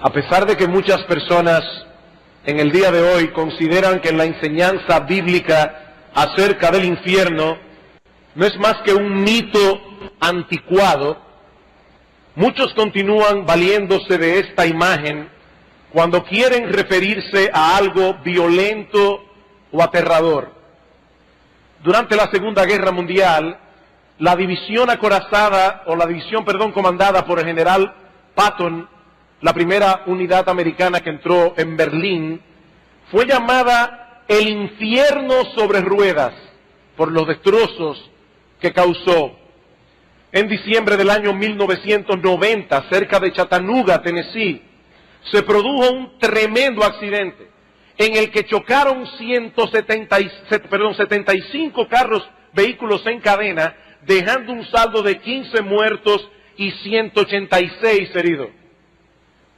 A pesar de que muchas personas en el día de hoy consideran que la enseñanza bíblica acerca del infierno no es más que un mito anticuado, muchos continúan valiéndose de esta imagen cuando quieren referirse a algo violento o aterrador. Durante la Segunda Guerra Mundial, la división comandada por el general Patton, la primera unidad americana que entró en Berlín, fue llamada el infierno sobre ruedas por los destrozos que causó. En diciembre del año 1990, cerca de Chattanooga, Tennessee, se produjo un tremendo accidente en el que chocaron 75 vehículos en cadena, dejando un saldo de 15 muertos y 186 heridos.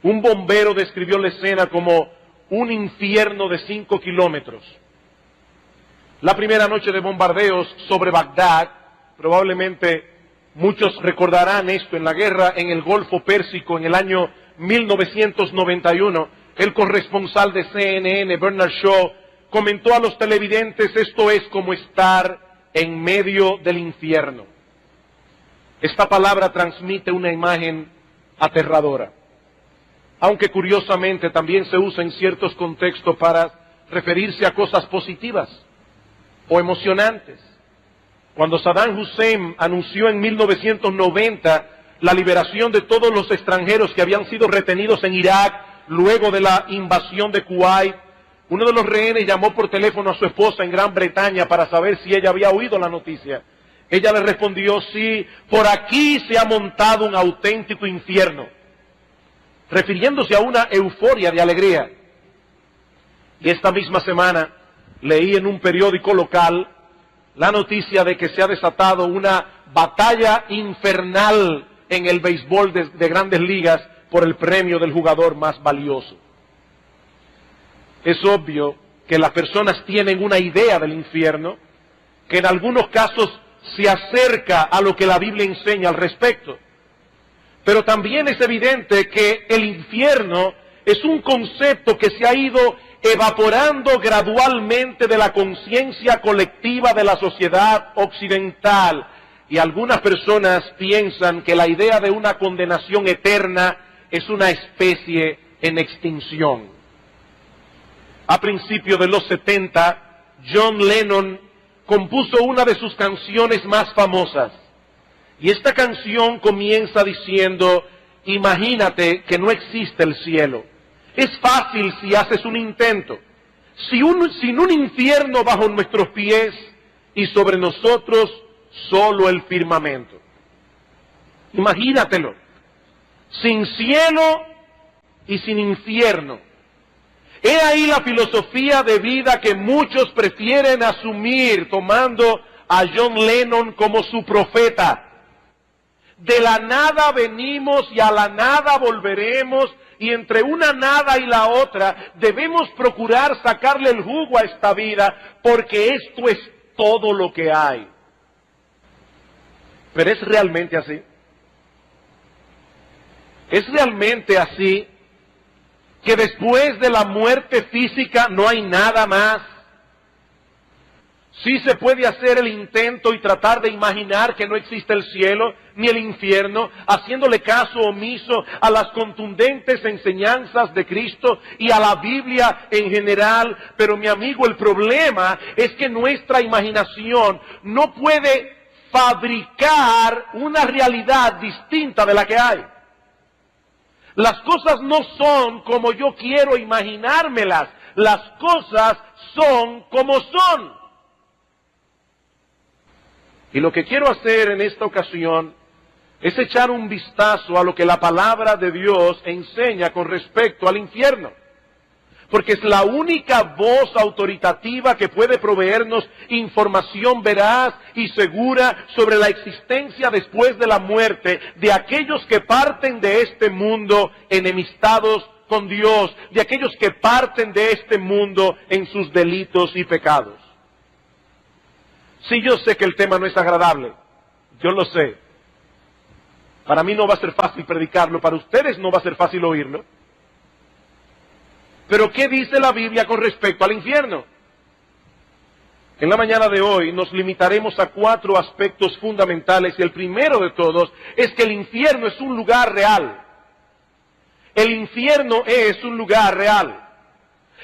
Un bombero describió la escena como un infierno de 5 kilómetros. La primera noche de bombardeos sobre Bagdad, probablemente muchos recordarán esto, en la guerra en el Golfo Pérsico en el año 1991, el corresponsal de CNN, Bernard Shaw, comentó a los televidentes: esto es como estar en medio del infierno. Esta palabra transmite una imagen aterradora, aunque curiosamente también se usa en ciertos contextos para referirse a cosas positivas o emocionantes. Cuando Saddam Hussein anunció en 1990 la liberación de todos los extranjeros que habían sido retenidos en Irak luego de la invasión de Kuwait, uno de los rehenes llamó por teléfono a su esposa en Gran Bretaña para saber si ella había oído la noticia. Ella le respondió: sí, por aquí se ha montado un auténtico infierno, refiriéndose a una euforia de alegría. Y esta misma semana leí en un periódico local la noticia de que se ha desatado una batalla infernal en el béisbol de Grandes Ligas por el premio del jugador más valioso. Es obvio que las personas tienen una idea del infierno que en algunos casos se acerca a lo que la Biblia enseña al respecto. Pero también es evidente que el infierno es un concepto que se ha ido evaporando gradualmente de la conciencia colectiva de la sociedad occidental. Y algunas personas piensan que la idea de una condenación eterna es una especie en extinción. A principios de los 70, John Lennon compuso una de sus canciones más famosas. Y esta canción comienza diciendo: imagínate que no existe el cielo. Es fácil si haces un intento. Sin un infierno bajo nuestros pies y sobre nosotros solo el firmamento. Imagínatelo. Sin cielo y sin infierno. He ahí la filosofía de vida que muchos prefieren asumir, tomando a John Lennon como su profeta. De la nada venimos y a la nada volveremos, y entre una nada y la otra debemos procurar sacarle el jugo a esta vida, porque esto es todo lo que hay. ¿Pero es realmente así? ¿Es realmente así que después de la muerte física no hay nada más? Sí se puede hacer el intento y tratar de imaginar que no existe el cielo ni el infierno, haciéndole caso omiso a las contundentes enseñanzas de Cristo y a la Biblia en general. Pero mi amigo, el problema es que nuestra imaginación no puede fabricar una realidad distinta de la que hay. Las cosas no son como yo quiero imaginármelas, las cosas son como son. Y lo que quiero hacer en esta ocasión es echar un vistazo a lo que la palabra de Dios enseña con respecto al infierno. Porque es la única voz autoritativa que puede proveernos información veraz y segura sobre la existencia después de la muerte de aquellos que parten de este mundo enemistados con Dios, de aquellos que parten de este mundo en sus delitos y pecados. Sí, yo sé que el tema no es agradable, yo lo sé. Para mí no va a ser fácil predicarlo, para ustedes no va a ser fácil oírlo. Pero ¿qué dice la Biblia con respecto al infierno? En la mañana de hoy nos limitaremos a 4 aspectos fundamentales y el primero de todos es que el infierno es un lugar real. El infierno es un lugar real.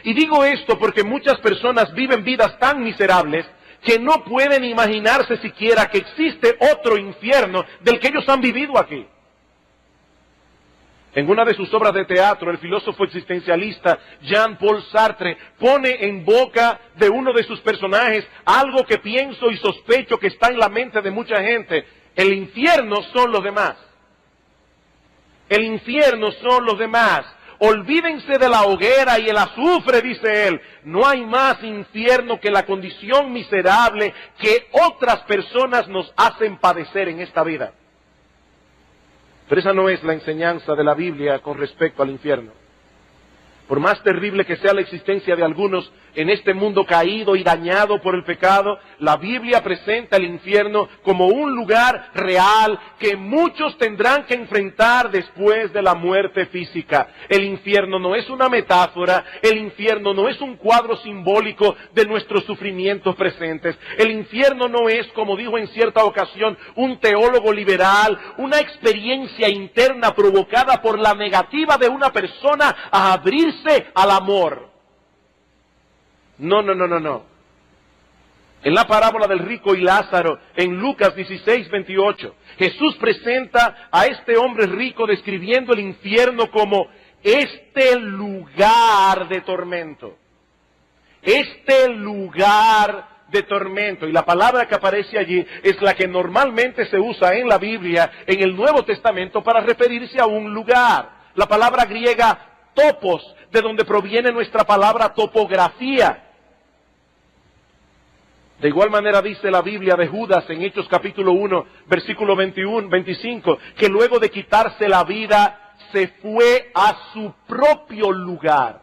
Y digo esto porque muchas personas viven vidas tan miserables que no pueden imaginarse siquiera que existe otro infierno del que ellos han vivido aquí. En una de sus obras de teatro, el filósofo existencialista Jean-Paul Sartre pone en boca de uno de sus personajes algo que pienso y sospecho que está en la mente de mucha gente. El infierno son los demás. El infierno son los demás. Olvídense de la hoguera y el azufre, dice él. No hay más infierno que la condición miserable que otras personas nos hacen padecer en esta vida. Pero esa no es la enseñanza de la Biblia con respecto al infierno. Por más terrible que sea la existencia de algunos en este mundo caído y dañado por el pecado, la Biblia presenta el infierno como un lugar real que muchos tendrán que enfrentar después de la muerte física. El infierno no es una metáfora, el infierno no es un cuadro simbólico de nuestros sufrimientos presentes. El infierno no es, como dijo en cierta ocasión un teólogo liberal, una experiencia interna provocada por la negativa de una persona a abrirse al amor. No. En la parábola del rico y Lázaro, en Lucas 16:28, Jesús presenta a este hombre rico describiendo el infierno como este lugar de tormento. Este lugar de tormento. Y la palabra que aparece allí es la que normalmente se usa en la Biblia, en el Nuevo Testamento, para referirse a un lugar. La palabra griega topos, de donde proviene nuestra palabra topografía. De igual manera dice la Biblia de Judas en Hechos capítulo 1, versículo 25, que luego de quitarse la vida, se fue a su propio lugar.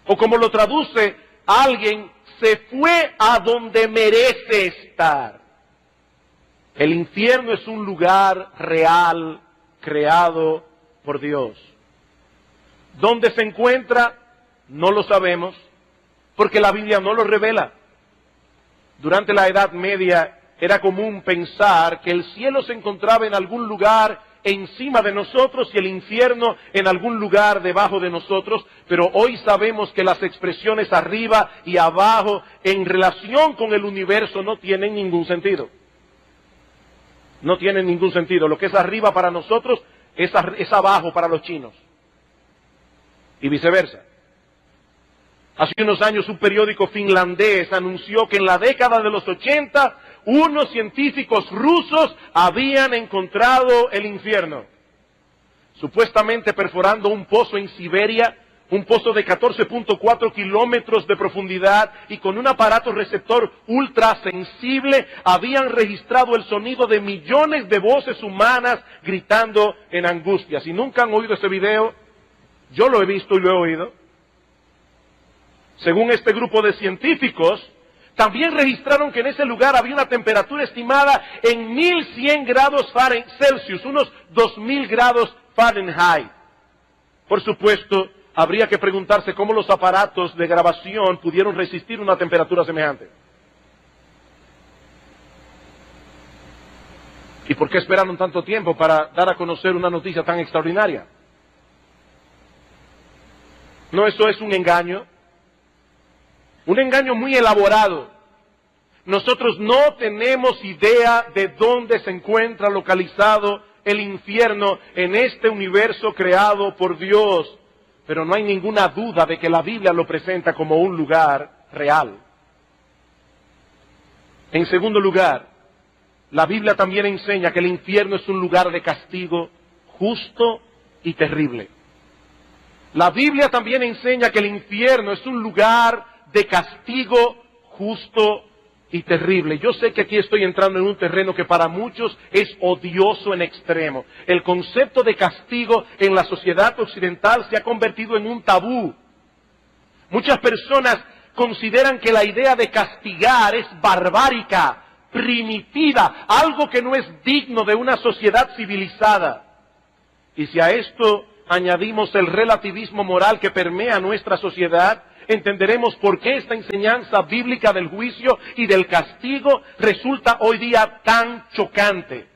O como lo traduce alguien, se fue a donde merece estar. El infierno es un lugar real, creado por Dios. ¿Dónde se encuentra? No lo sabemos, porque la Biblia no lo revela. Durante la Edad Media era común pensar que el cielo se encontraba en algún lugar encima de nosotros y el infierno en algún lugar debajo de nosotros, pero hoy sabemos que las expresiones arriba y abajo en relación con el universo no tienen ningún sentido. No tienen ningún sentido. Lo que es arriba para nosotros es abajo para los chinos. Y viceversa. Hace unos años un periódico finlandés anunció que en la década de los 80 unos científicos rusos habían encontrado el infierno. Supuestamente perforando un pozo en Siberia, un pozo de 14.4 kilómetros de profundidad y con un aparato receptor ultrasensible, habían registrado el sonido de millones de voces humanas gritando en angustia. Si nunca han oído ese video, yo lo he visto y lo he oído. Según este grupo de científicos, también registraron que en ese lugar había una temperatura estimada en 1100 grados Celsius, unos 2000 grados Fahrenheit. Por supuesto, habría que preguntarse cómo los aparatos de grabación pudieron resistir una temperatura semejante. ¿Y por qué esperaron tanto tiempo para dar a conocer una noticia tan extraordinaria? ¿No eso es un engaño? Un engaño muy elaborado. Nosotros no tenemos idea de dónde se encuentra localizado el infierno en este universo creado por Dios, pero no hay ninguna duda de que la Biblia lo presenta como un lugar real. En segundo lugar, la Biblia también enseña que el infierno es un lugar de castigo justo y terrible. La Biblia también enseña que el infierno es un lugar de castigo justo y terrible. Yo sé que aquí estoy entrando en un terreno que para muchos es odioso en extremo. El concepto de castigo en la sociedad occidental se ha convertido en un tabú. Muchas personas consideran que la idea de castigar es barbárica, primitiva, algo que no es digno de una sociedad civilizada. Y si a esto añadimos el relativismo moral que permea nuestra sociedad, entenderemos por qué esta enseñanza bíblica del juicio y del castigo resulta hoy día tan chocante.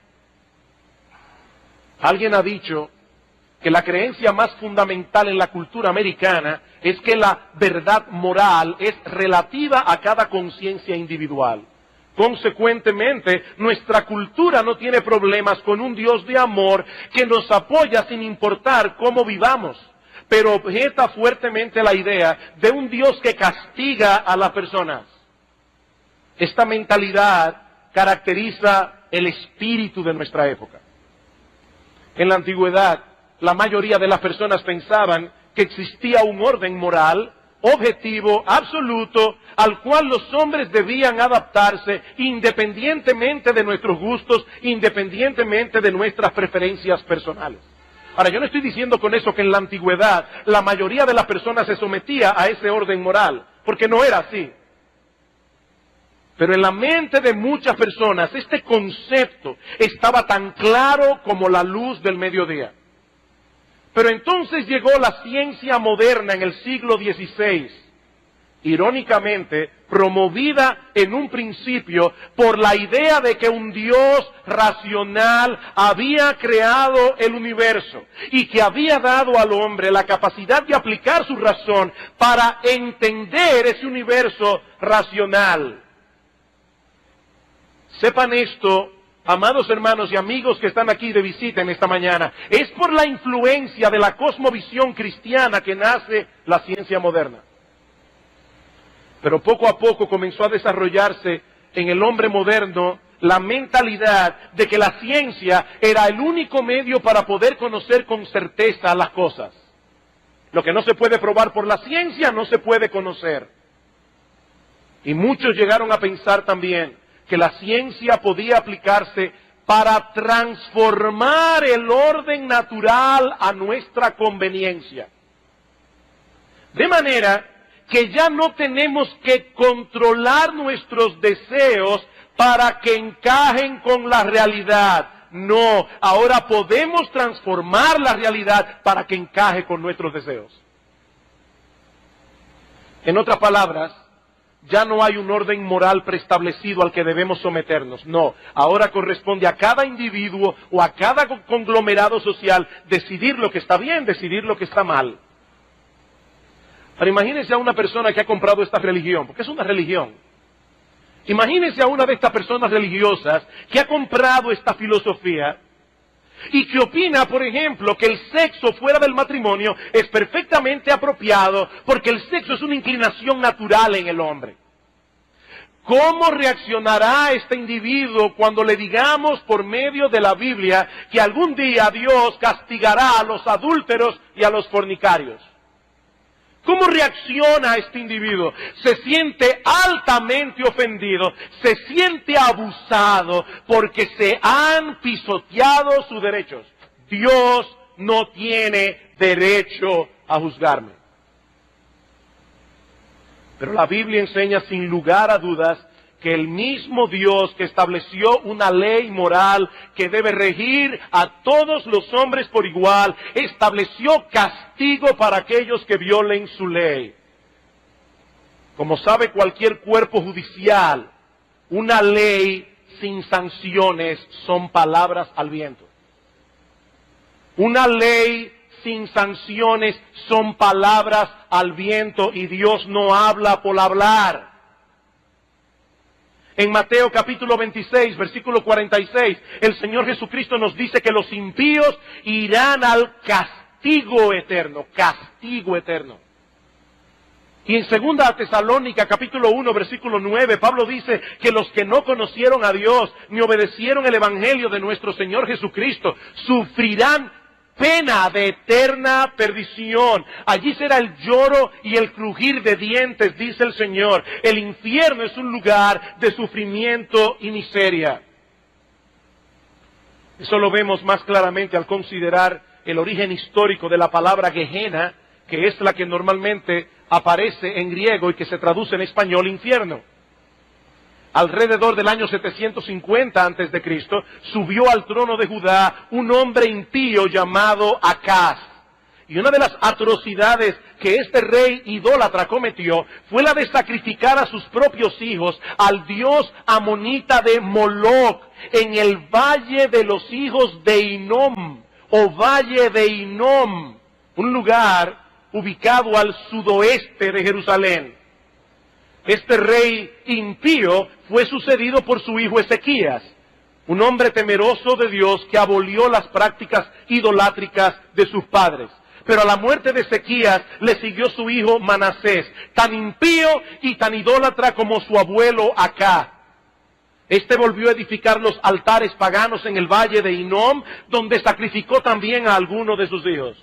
Alguien ha dicho que la creencia más fundamental en la cultura americana es que la verdad moral es relativa a cada conciencia individual. Consecuentemente, nuestra cultura no tiene problemas con un Dios de amor que nos apoya sin importar cómo vivamos, pero objeta fuertemente la idea de un Dios que castiga a las personas. Esta mentalidad caracteriza el espíritu de nuestra época. En la antigüedad, la mayoría de las personas pensaban que existía un orden moral, objetivo, absoluto, al cual los hombres debían adaptarse independientemente de nuestros gustos, independientemente de nuestras preferencias personales. Ahora, yo no estoy diciendo con eso que en la antigüedad la mayoría de las personas se sometía a ese orden moral, porque no era así. Pero en la mente de muchas personas este concepto estaba tan claro como la luz del mediodía. Pero entonces llegó la ciencia moderna en el siglo XVI, irónicamente promovida en un principio por la idea de que un Dios racional había creado el universo y que había dado al hombre la capacidad de aplicar su razón para entender ese universo racional. Sepan esto, amados hermanos y amigos que están aquí de visita en esta mañana, es por la influencia de la cosmovisión cristiana que nace la ciencia moderna. Pero poco a poco comenzó a desarrollarse en el hombre moderno la mentalidad de que la ciencia era el único medio para poder conocer con certeza las cosas. Lo que no se puede probar por la ciencia no se puede conocer. Y muchos llegaron a pensar también que la ciencia podía aplicarse para transformar el orden natural a nuestra conveniencia. De manera que ya no tenemos que controlar nuestros deseos para que encajen con la realidad. No, ahora podemos transformar la realidad para que encaje con nuestros deseos. En otras palabras, ya no hay un orden moral preestablecido al que debemos someternos. No, ahora corresponde a cada individuo o a cada conglomerado social decidir lo que está bien, decidir lo que está mal. Pero imagínense a una persona que ha comprado esta religión, porque es una religión. Imagínense a una de estas personas religiosas que ha comprado esta filosofía y que opina, por ejemplo, que el sexo fuera del matrimonio es perfectamente apropiado porque el sexo es una inclinación natural en el hombre. ¿Cómo reaccionará este individuo cuando le digamos por medio de la Biblia que algún día Dios castigará a los adúlteros y a los fornicarios? ¿Cómo reacciona este individuo? Se siente altamente ofendido, se siente abusado porque se han pisoteado sus derechos. Dios no tiene derecho a juzgarme. Pero la Biblia enseña sin lugar a dudas que el mismo Dios que estableció una ley moral que debe regir a todos los hombres por igual, estableció castigo para aquellos que violen su ley. Como sabe cualquier cuerpo judicial, una ley sin sanciones son palabras al viento. Una ley sin sanciones son palabras al viento y Dios no habla por hablar. En Mateo capítulo 26, versículo 46, el Señor Jesucristo nos dice que los impíos irán al castigo eterno, castigo eterno. Y en 2 Tesalónica capítulo 1, versículo 9, Pablo dice que los que no conocieron a Dios ni obedecieron el evangelio de nuestro Señor Jesucristo sufrirán pena de eterna perdición. Allí será el lloro y el crujir de dientes, dice el Señor. El infierno es un lugar de sufrimiento y miseria. Eso lo vemos más claramente al considerar el origen histórico de la palabra Gehenna, que es la que normalmente aparece en griego y que se traduce en español infierno. Alrededor del año 750 a.C., subió al trono de Judá un hombre impío llamado Acaz. Y una de las atrocidades que este rey idólatra cometió fue la de sacrificar a sus propios hijos al dios amonita de Moloc en el valle de los hijos de Hinnom, o valle de Hinnom, un lugar ubicado al sudoeste de Jerusalén. Este rey impío fue sucedido por su hijo Ezequías, un hombre temeroso de Dios que abolió las prácticas idolátricas de sus padres. Pero a la muerte de Ezequías le siguió su hijo Manasés, tan impío y tan idólatra como su abuelo Acá. Este volvió a edificar los altares paganos en el valle de Hinnom, donde sacrificó también a algunos de sus hijos.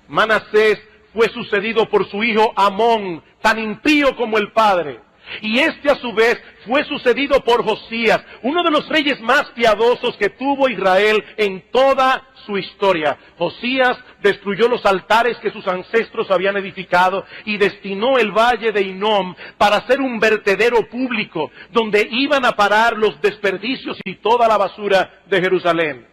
Manasés fue sucedido por su hijo Amón, tan impío como el padre. Y este a su vez fue sucedido por Josías, uno de los reyes más piadosos que tuvo Israel en toda su historia. Josías destruyó los altares que sus ancestros habían edificado y destinó el valle de Hinnom para ser un vertedero público donde iban a parar los desperdicios y toda la basura de Jerusalén.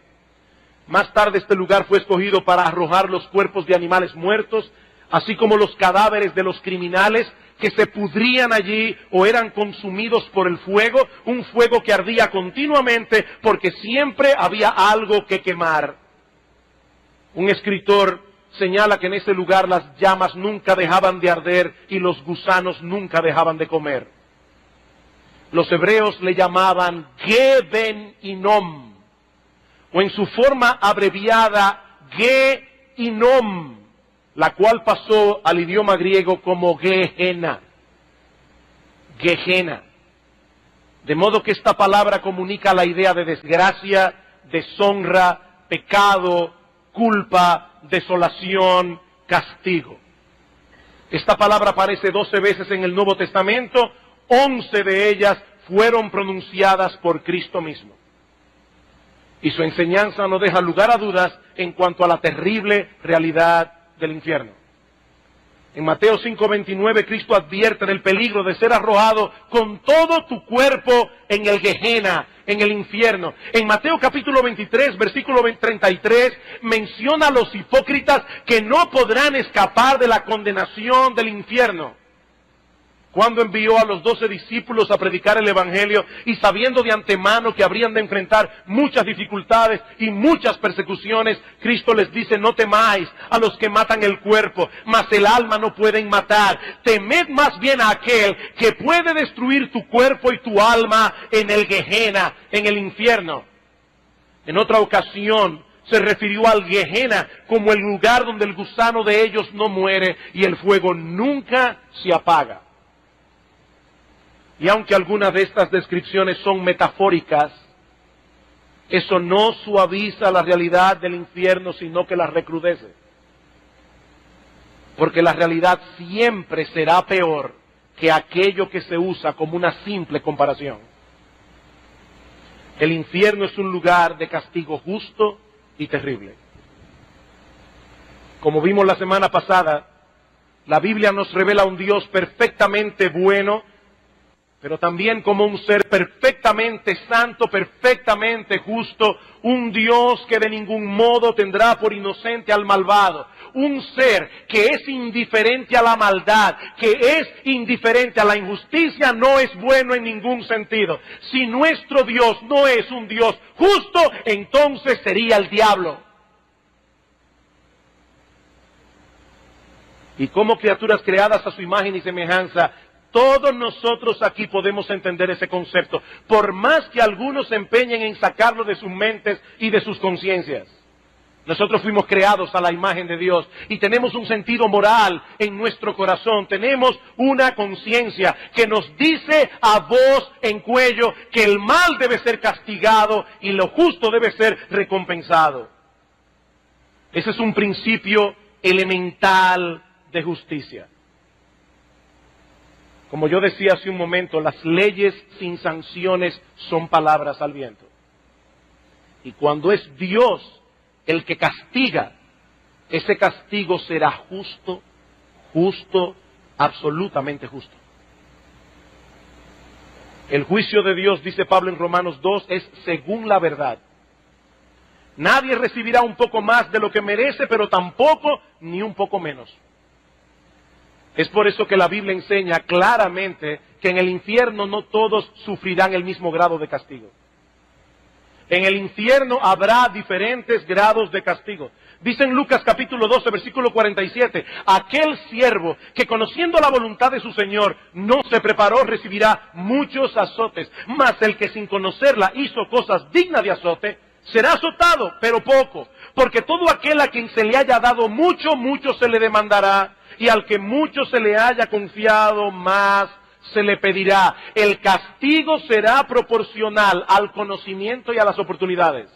Más tarde este lugar fue escogido para arrojar los cuerpos de animales muertos, así como los cadáveres de los criminales que se pudrían allí o eran consumidos por el fuego, un fuego que ardía continuamente porque siempre había algo que quemar. Un escritor señala que en ese lugar las llamas nunca dejaban de arder y los gusanos nunca dejaban de comer. Los hebreos le llamaban Ge-ben Hinnom, o en su forma abreviada Ge-Hinnom, la cual pasó al idioma griego como Gehenna. Gehenna. De modo que esta palabra comunica la idea de desgracia, deshonra, pecado, culpa, desolación, castigo. Esta palabra aparece 12 veces en el Nuevo Testamento, 11 de ellas fueron pronunciadas por Cristo mismo. Y su enseñanza no deja lugar a dudas en cuanto a la terrible realidad del infierno. En Mateo 5:29 Cristo advierte del peligro de ser arrojado con todo tu cuerpo en el Gehenna, en el infierno. En Mateo capítulo 23, versículo 33, menciona a los hipócritas que no podrán escapar de la condenación del infierno. Cuando envió a los 12 discípulos a predicar el Evangelio y sabiendo de antemano que habrían de enfrentar muchas dificultades y muchas persecuciones, Cristo les dice: no temáis a los que matan el cuerpo, mas el alma no pueden matar. Temed más bien a aquel que puede destruir tu cuerpo y tu alma en el Gehenna, en el infierno. En otra ocasión se refirió al Gehenna como el lugar donde el gusano de ellos no muere y el fuego nunca se apaga. Y aunque algunas de estas descripciones son metafóricas, eso no suaviza la realidad del infierno, sino que la recrudece. Porque la realidad siempre será peor que aquello que se usa como una simple comparación. El infierno es un lugar de castigo justo y terrible. Como vimos la semana pasada, la Biblia nos revela un Dios perfectamente bueno, pero también como un ser perfectamente santo, perfectamente justo, un Dios que de ningún modo tendrá por inocente al malvado, un ser que es indiferente a la maldad, que es indiferente a la injusticia, no es bueno en ningún sentido. Si nuestro Dios no es un Dios justo, entonces sería el diablo. Y como criaturas creadas a su imagen y semejanza, todos nosotros aquí podemos entender ese concepto, por más que algunos se empeñen en sacarlo de sus mentes y de sus conciencias. Nosotros fuimos creados a la imagen de Dios y tenemos un sentido moral en nuestro corazón, tenemos una conciencia que nos dice a voz en cuello que el mal debe ser castigado y lo justo debe ser recompensado. Ese es un principio elemental de justicia. Como yo decía hace un momento, las leyes sin sanciones son palabras al viento. Y cuando es Dios el que castiga, ese castigo será justo, absolutamente justo. El juicio de Dios, dice Pablo en Romanos 2, es según la verdad. Nadie recibirá un poco más de lo que merece, pero tampoco ni un poco menos. Es por eso que la Biblia enseña claramente que en el infierno no todos sufrirán el mismo grado de castigo. En el infierno habrá diferentes grados de castigo. Dice en Lucas capítulo 12, versículo 47, aquel siervo que conociendo la voluntad de su Señor no se preparó recibirá muchos azotes, mas el que sin conocerla hizo cosas dignas de azote, será azotado, pero poco, porque todo aquel a quien se le haya dado mucho, mucho se le demandará, y al que mucho se le haya confiado, más se le pedirá. El castigo será proporcional al conocimiento y a las oportunidades.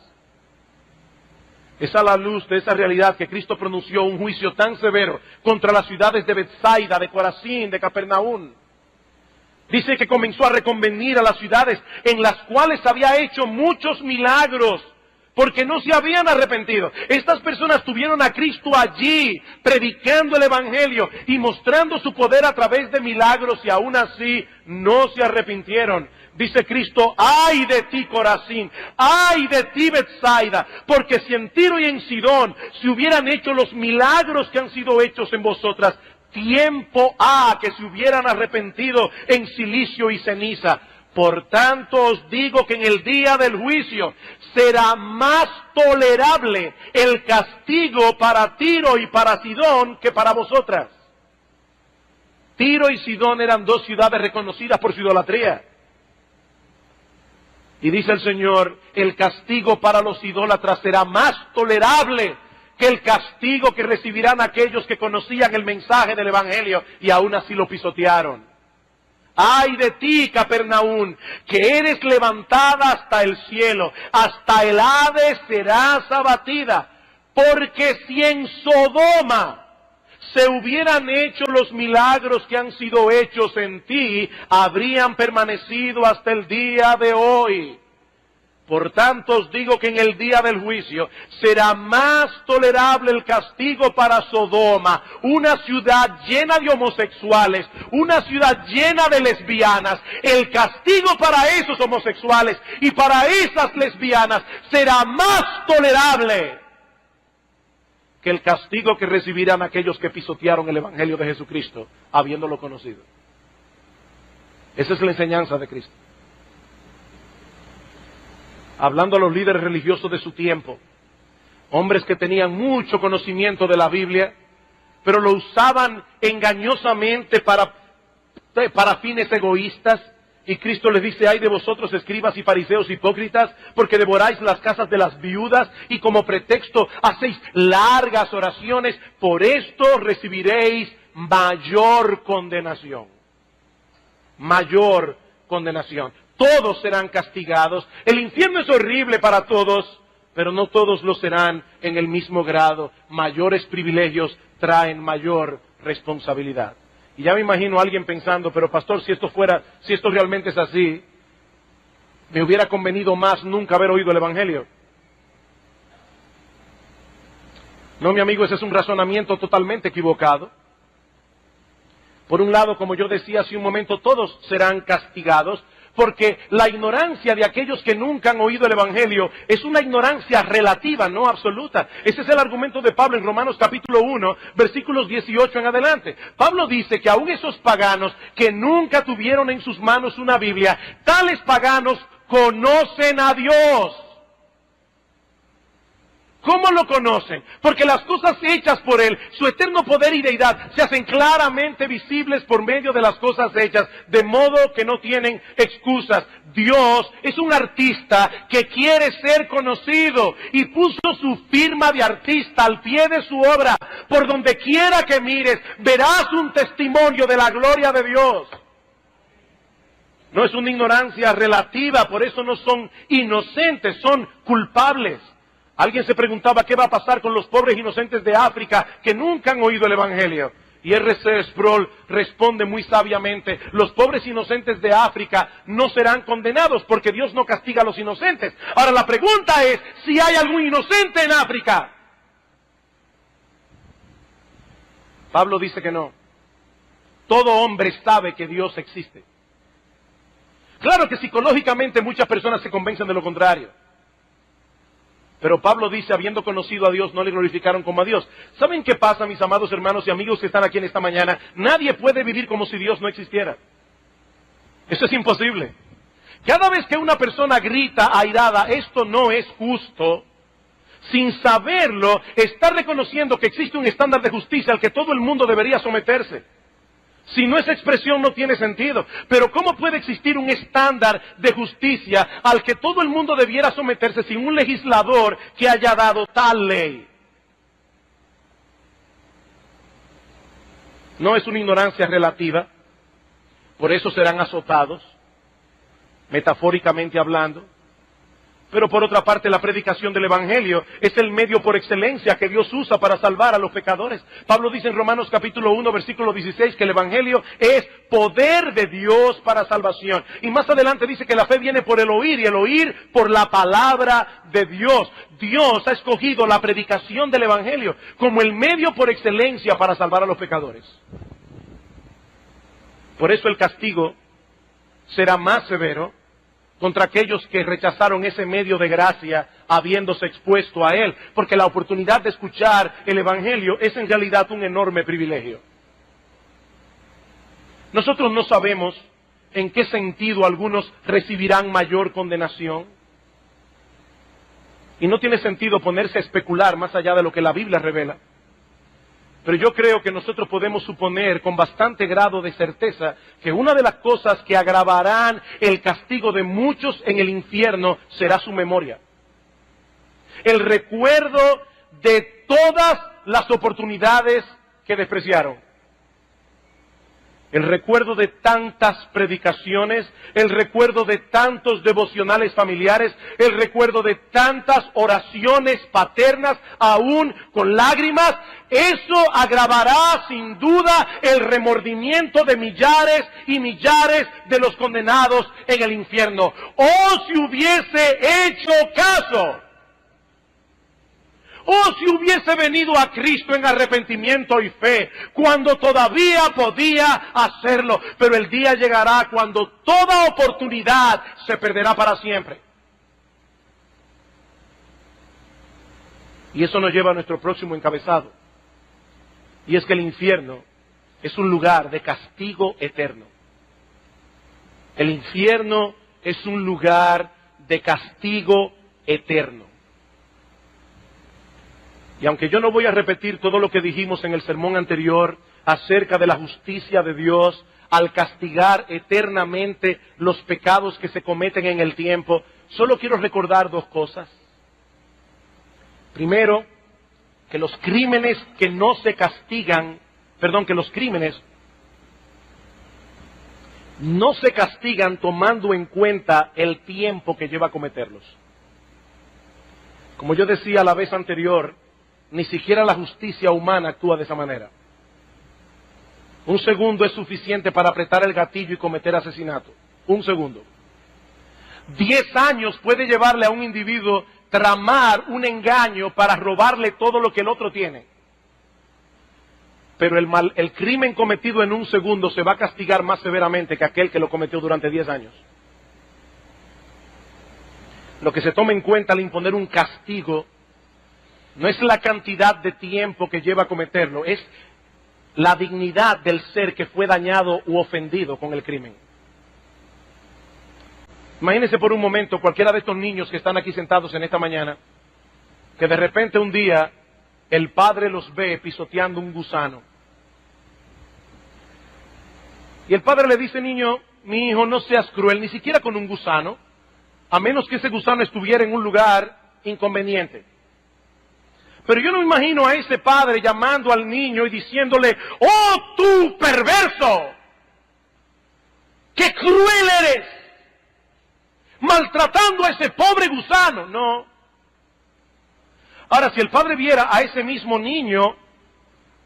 Es a la luz de esa realidad que Cristo pronunció un juicio tan severo contra las ciudades de Betsaida, de Corazín, de Capernaum. Dice que comenzó a reconvenir a las ciudades en las cuales había hecho muchos milagros, porque no se habían arrepentido. Estas personas tuvieron a Cristo allí, predicando el Evangelio y mostrando su poder a través de milagros, y aún así no se arrepintieron. Dice Cristo, ¡ay de ti, Corazín! ¡Ay de ti, Betsaida! Porque si en Tiro y en Sidón se hubieran hecho los milagros que han sido hechos en vosotras, tiempo ha que se hubieran arrepentido en silicio y ceniza. Por tanto os digo que en el día del juicio será más tolerable el castigo para Tiro y para Sidón que para vosotras. Tiro y Sidón eran dos ciudades reconocidas por su idolatría. Y dice el Señor, el castigo para los idólatras será más tolerable que el castigo que recibirán aquellos que conocían el mensaje del Evangelio y aún así lo pisotearon. ¡Ay de ti, Capernaum, que eres levantada hasta el cielo! Hasta el Hades serás abatida. Porque si en Sodoma se hubieran hecho los milagros que han sido hechos en ti, habrían permanecido hasta el día de hoy. Por tanto os digo que en el día del juicio será más tolerable el castigo para Sodoma, una ciudad llena de homosexuales, una ciudad llena de lesbianas. El castigo para esos homosexuales y para esas lesbianas será más tolerable que el castigo que recibirán aquellos que pisotearon el Evangelio de Jesucristo, habiéndolo conocido. Esa es la enseñanza de Cristo. Hablando a los líderes religiosos de su tiempo, hombres que tenían mucho conocimiento de la Biblia, pero lo usaban engañosamente para fines egoístas. Y Cristo les dice, ay de vosotros, escribas y fariseos hipócritas, porque devoráis las casas de las viudas y como pretexto hacéis largas oraciones, por esto recibiréis mayor condenación. Mayor condenación. Todos serán castigados. El infierno es horrible para todos, pero no todos lo serán en el mismo grado. Mayores privilegios traen mayor responsabilidad. Y ya me imagino a alguien pensando, pero pastor, si esto realmente es así, me hubiera convenido más nunca haber oído el Evangelio. No, mi amigo, ese es un razonamiento totalmente equivocado. Por un lado, como yo decía hace un momento, todos serán castigados, porque la ignorancia de aquellos que nunca han oído el Evangelio es una ignorancia relativa, no absoluta. Ese es el argumento de Pablo en Romanos capítulo 1, versículos 18 en adelante. Pablo dice que aún esos paganos que nunca tuvieron en sus manos una Biblia, tales paganos conocen a Dios. ¿Cómo lo conocen? Porque las cosas hechas por Él, su eterno poder y deidad, se hacen claramente visibles por medio de las cosas hechas, de modo que no tienen excusas. Dios es un artista que quiere ser conocido y puso su firma de artista al pie de su obra. Por donde quiera que mires, verás un testimonio de la gloria de Dios. No es una ignorancia relativa, por eso no son inocentes, son culpables. Alguien se preguntaba qué va a pasar con los pobres inocentes de África que nunca han oído el Evangelio. Y R.C. Sproul responde muy sabiamente, los pobres inocentes de África no serán condenados porque Dios no castiga a los inocentes. Ahora la pregunta es, si hay algún inocente en África. Pablo dice que no. Todo hombre sabe que Dios existe. Claro que psicológicamente muchas personas se convencen de lo contrario. Pero Pablo dice, habiendo conocido a Dios, no le glorificaron como a Dios. ¿Saben qué pasa, mis amados hermanos y amigos que están aquí en esta mañana? Nadie puede vivir como si Dios no existiera. Eso es imposible. Cada vez que una persona grita airada, esto no es justo, sin saberlo, está reconociendo que existe un estándar de justicia al que todo el mundo debería someterse. Si no, esa expresión no tiene sentido. Pero ¿cómo puede existir un estándar de justicia al que todo el mundo debiera someterse sin un legislador que haya dado tal ley? No es una ignorancia relativa, por eso serán azotados, metafóricamente hablando. Pero por otra parte, la predicación del Evangelio es el medio por excelencia que Dios usa para salvar a los pecadores. Pablo dice en Romanos capítulo 1, versículo 16, que el Evangelio es poder de Dios para salvación. Y más adelante dice que la fe viene por el oír, y el oír por la palabra de Dios. Dios ha escogido la predicación del Evangelio como el medio por excelencia para salvar a los pecadores. Por eso el castigo será más severo contra aquellos que rechazaron ese medio de gracia habiéndose expuesto a él, porque la oportunidad de escuchar el Evangelio es en realidad un enorme privilegio. Nosotros no sabemos en qué sentido algunos recibirán mayor condenación, y no tiene sentido ponerse a especular más allá de lo que la Biblia revela. Pero yo creo que nosotros podemos suponer con bastante grado de certeza que una de las cosas que agravarán el castigo de muchos en el infierno será su memoria. El recuerdo de todas las oportunidades que despreciaron. El recuerdo de tantas predicaciones, el recuerdo de tantos devocionales familiares, el recuerdo de tantas oraciones paternas, aún con lágrimas. Eso agravará sin duda el remordimiento de millares y millares de los condenados en el infierno. ¡Oh, si hubiese hecho caso! ¡Oh, si hubiese venido a Cristo en arrepentimiento y fe, cuando todavía podía hacerlo! Pero el día llegará cuando toda oportunidad se perderá para siempre. Y eso nos lleva a nuestro próximo encabezado. Y es que el infierno es un lugar de castigo eterno. El infierno es un lugar de castigo eterno. Y aunque yo no voy a repetir todo lo que dijimos en el sermón anterior acerca de la justicia de Dios al castigar eternamente los pecados que se cometen en el tiempo, solo quiero recordar dos cosas. Primero, que los crímenes que no se castigan, que los crímenes no se castigan tomando en cuenta el tiempo que lleva a cometerlos. Como yo decía la vez anterior, ni siquiera la justicia humana actúa de esa manera. Un segundo es suficiente para apretar el gatillo y cometer asesinato. Un segundo. 10 años puede llevarle a un individuo tramar un engaño para robarle todo lo que el otro tiene. Pero el crimen cometido en un segundo se va a castigar más severamente que aquel que lo cometió durante 10 años. Lo que se toma en cuenta al imponer un castigo no es la cantidad de tiempo que lleva a cometerlo, es la dignidad del ser que fue dañado u ofendido con el crimen. Imagínense por un momento cualquiera de estos niños que están aquí sentados en esta mañana, que de repente un día el padre los ve pisoteando un gusano. Y el padre le dice: niño, mi hijo, no seas cruel, ni siquiera con un gusano, a menos que ese gusano estuviera en un lugar inconveniente. Pero yo no me imagino a ese padre llamando al niño y diciéndole: ¡oh, tú perverso! ¡Qué cruel eres! Maltratando a ese pobre gusano. No. Ahora, si el padre viera a ese mismo niño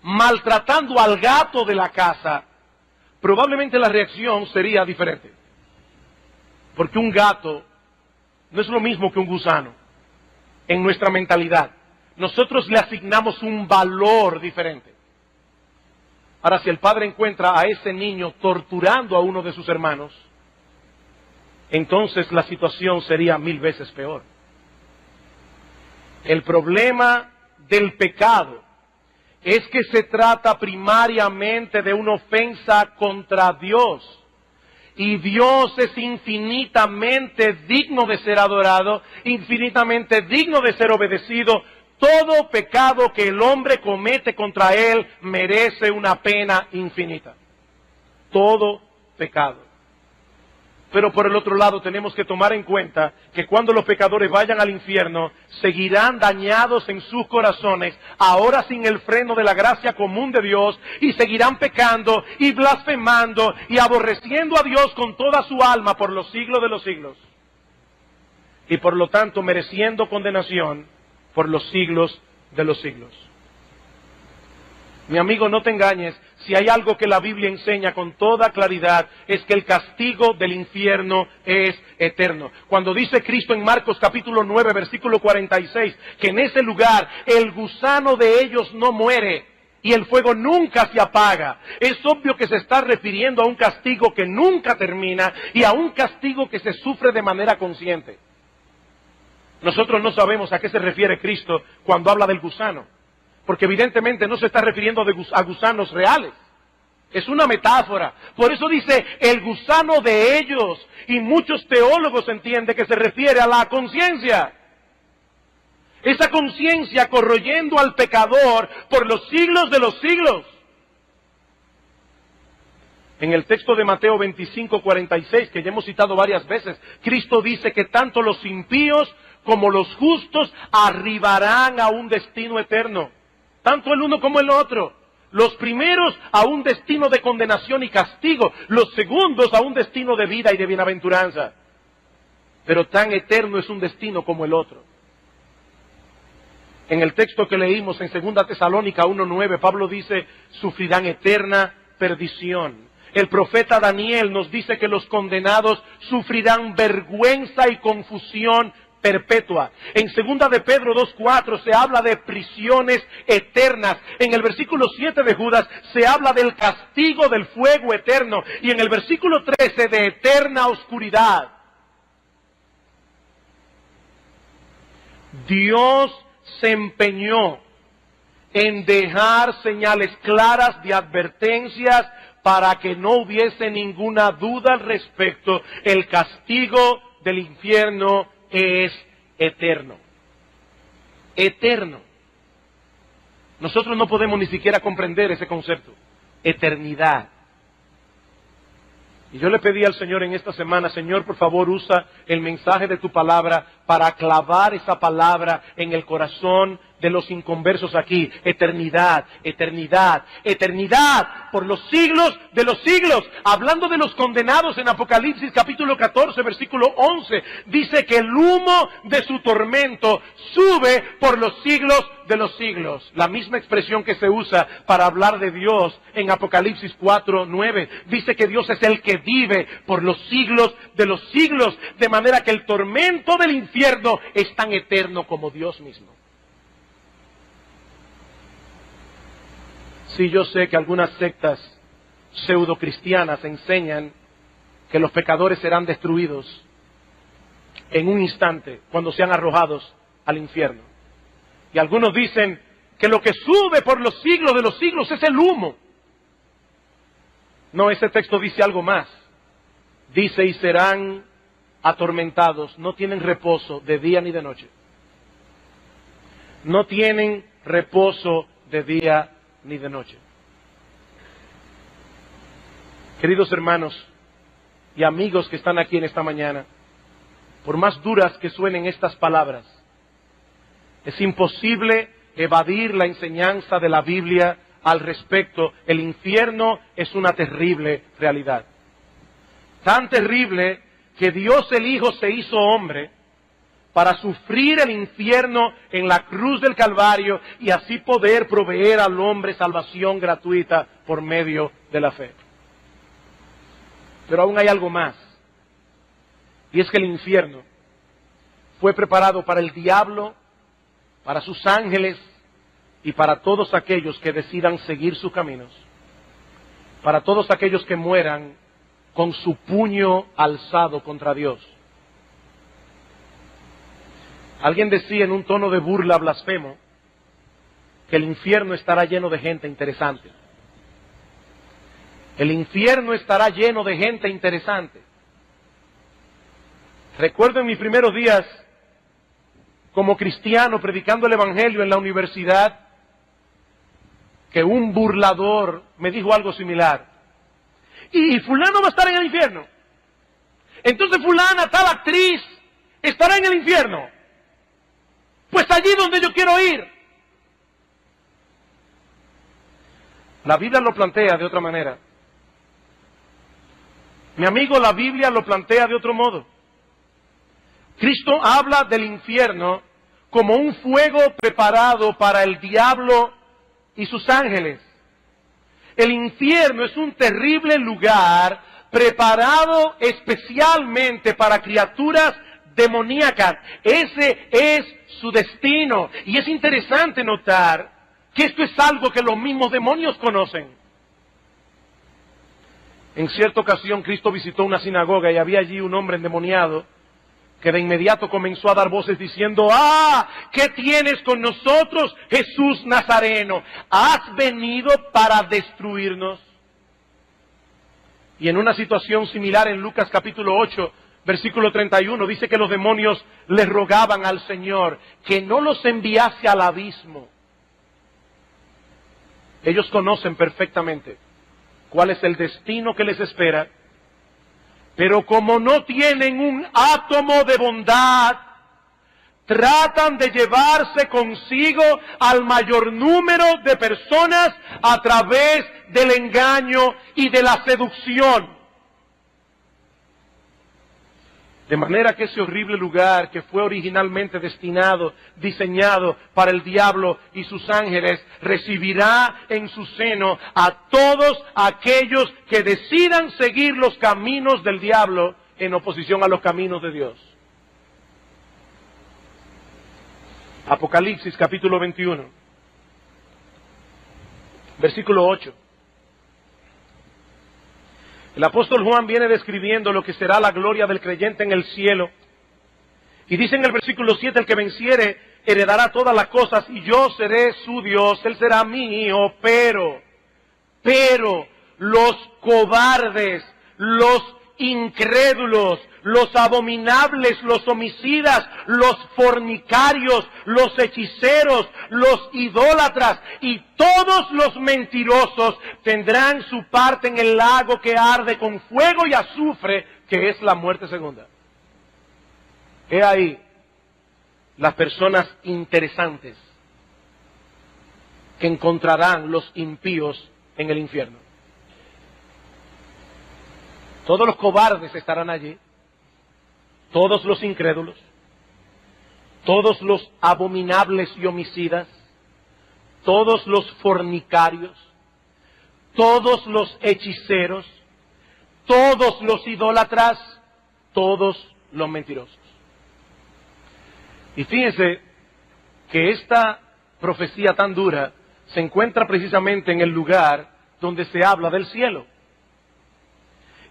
maltratando al gato de la casa, probablemente la reacción sería diferente. Porque un gato no es lo mismo que un gusano en nuestra mentalidad. Nosotros le asignamos un valor diferente. Ahora, si el padre encuentra a ese niño torturando a uno de sus hermanos, entonces la situación sería 1000 veces peor. El problema del pecado es que se trata primariamente de una ofensa contra Dios. Y Dios es infinitamente digno de ser adorado, infinitamente digno de ser obedecido. Todo pecado que el hombre comete contra Él merece una pena infinita. Todo pecado. Pero por el otro lado tenemos que tomar en cuenta que cuando los pecadores vayan al infierno, seguirán dañados en sus corazones, ahora sin el freno de la gracia común de Dios, y seguirán pecando y blasfemando y aborreciendo a Dios con toda su alma por los siglos de los siglos. Y por lo tanto mereciendo condenación por los siglos de los siglos. Mi amigo, no te engañes, si hay algo que la Biblia enseña con toda claridad, es que el castigo del infierno es eterno. Cuando dice Cristo en Marcos capítulo 9, versículo 46, que en ese lugar el gusano de ellos no muere y el fuego nunca se apaga, es obvio que se está refiriendo a un castigo que nunca termina y a un castigo que se sufre de manera consciente. Nosotros no sabemos a qué se refiere Cristo cuando habla del gusano, porque evidentemente no se está refiriendo a gusanos reales. Es una metáfora. Por eso dice el gusano de ellos. Y muchos teólogos entienden que se refiere a la conciencia. Esa conciencia corroyendo al pecador por los siglos de los siglos. En el texto de Mateo 25:46, que ya hemos citado varias veces, Cristo dice que tanto los impíos como los justos arribarán a un destino eterno. Tanto el uno como el otro. Los primeros a un destino de condenación y castigo. Los segundos a un destino de vida y de bienaventuranza. Pero tan eterno es un destino como el otro. En el texto que leímos en 2 Tesalónica 1:9, Pablo dice, sufrirán eterna perdición. El profeta Daniel nos dice que los condenados sufrirán vergüenza y confusión perpetua. En 2 de Pedro 2:4 se habla de prisiones eternas. En el versículo 7 de Judas se habla del castigo del fuego eterno. Y en el versículo 13 de eterna oscuridad. Dios se empeñó en dejar señales claras de advertencias para que no hubiese ninguna duda al respecto. El castigo del infierno es eterno. Eterno. Nosotros no podemos ni siquiera comprender ese concepto. Eternidad. Y yo le pedí al Señor en esta semana, Señor, por favor, usa el mensaje de tu palabra para clavar esa palabra en el corazón de los inconversos aquí. Eternidad, eternidad, eternidad, por los siglos de los siglos. Hablando de los condenados en Apocalipsis capítulo 14, versículo 11, dice que el humo de su tormento sube por los siglos de los siglos. La misma expresión que se usa para hablar de Dios en Apocalipsis 4:9. Dice que Dios es el que vive por los siglos de los siglos, de manera que el tormento del infierno es tan eterno como Dios mismo. Sí, yo sé que algunas sectas pseudocristianas enseñan que los pecadores serán destruidos en un instante cuando sean arrojados al infierno. Y algunos dicen que lo que sube por los siglos de los siglos es el humo. No, ese texto dice algo más. Dice, y serán atormentados, no tienen reposo de día ni de noche. No tienen reposo de día ni de noche. Queridos hermanos y amigos que están aquí en esta mañana, por más duras que suenen estas palabras, es imposible evadir la enseñanza de la Biblia al respecto. El infierno es una terrible realidad. Tan terrible que Dios el Hijo se hizo hombre para sufrir el infierno en la cruz del Calvario y así poder proveer al hombre salvación gratuita por medio de la fe. Pero aún hay algo más. Y es que el infierno fue preparado para el diablo, para sus ángeles y para todos aquellos que decidan seguir sus caminos. Para todos aquellos que mueran con su puño alzado contra Dios. Alguien decía en un tono de burla blasfemo que el infierno estará lleno de gente interesante. El infierno estará lleno de gente interesante. Recuerdo en mis primeros días como cristiano predicando el evangelio en la universidad que un burlador me dijo algo similar. Y fulano va a estar en el infierno. Entonces fulana, tal actriz, estará en el infierno. Pues allí donde yo quiero ir. La Biblia lo plantea de otra manera. Mi amigo, la Biblia lo plantea de otro modo. Cristo habla del infierno como un fuego preparado para el diablo y sus ángeles. El infierno es un terrible lugar preparado especialmente para criaturas demoníacas. Ese es su destino. Y es interesante notar que esto es algo que los mismos demonios conocen. En cierta ocasión Cristo visitó una sinagoga y había allí un hombre endemoniado que de inmediato comenzó a dar voces diciendo: ¡Ah! ¿Qué tienes con nosotros, Jesús Nazareno? ¿Has venido para destruirnos? Y en una situación similar en Lucas capítulo 8, versículo 31, dice que los demonios le rogaban al Señor que no los enviase al abismo. Ellos conocen perfectamente cuál es el destino que les espera, pero como no tienen un átomo de bondad, tratan de llevarse consigo al mayor número de personas a través del engaño y de la seducción. De manera que ese horrible lugar que fue originalmente destinado, diseñado para el diablo y sus ángeles, recibirá en su seno a todos aquellos que decidan seguir los caminos del diablo en oposición a los caminos de Dios. Apocalipsis capítulo 21, versículo 8. El apóstol Juan viene describiendo lo que será la gloria del creyente en el cielo. Y dice en el versículo 7, el que venciere heredará todas las cosas y yo seré su Dios, él será mi hijo, pero los cobardes, los incrédulos, los abominables, los homicidas, los fornicarios, los hechiceros, los idólatras y todos los mentirosos tendrán su parte en el lago que arde con fuego y azufre, que es la muerte segunda. He ahí las personas interesantes que encontrarán los impíos en el infierno. Todos los cobardes estarán allí, todos los incrédulos, todos los abominables y homicidas, todos los fornicarios, todos los hechiceros, todos los idólatras, todos los mentirosos. Y fíjense que esta profecía tan dura se encuentra precisamente en el lugar donde se habla del cielo.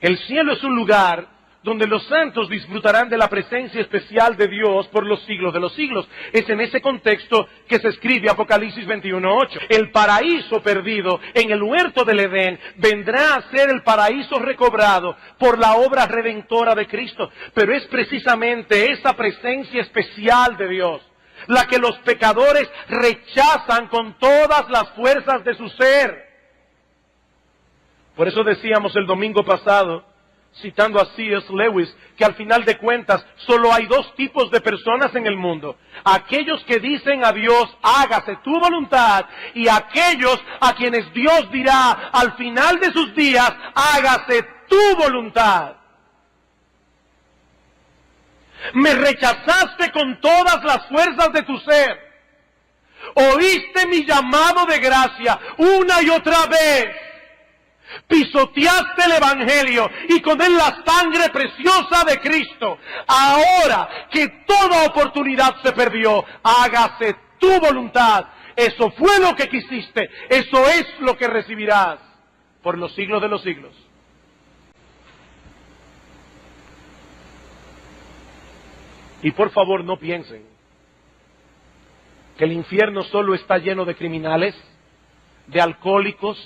El cielo es un lugar donde los santos disfrutarán de la presencia especial de Dios por los siglos de los siglos. Es en ese contexto que se escribe Apocalipsis 21:8. El paraíso perdido en el huerto del Edén vendrá a ser el paraíso recobrado por la obra redentora de Cristo. Pero es precisamente esa presencia especial de Dios la que los pecadores rechazan con todas las fuerzas de su ser. Por eso decíamos el domingo pasado, citando a C.S. Lewis, que al final de cuentas solo hay dos tipos de personas en el mundo. Aquellos que dicen a Dios, hágase tu voluntad, y aquellos a quienes Dios dirá al final de sus días, hágase tu voluntad. Me rechazaste con todas las fuerzas de tu ser. Oíste mi llamado de gracia una y otra vez. Pisoteaste el Evangelio y con él la sangre preciosa de Cristo. Ahora que toda oportunidad se perdió, hágase tu voluntad. Eso fue lo que quisiste, eso es lo que recibirás por los siglos de los siglos. Y por favor no piensen que el infierno solo está lleno de criminales, de alcohólicos,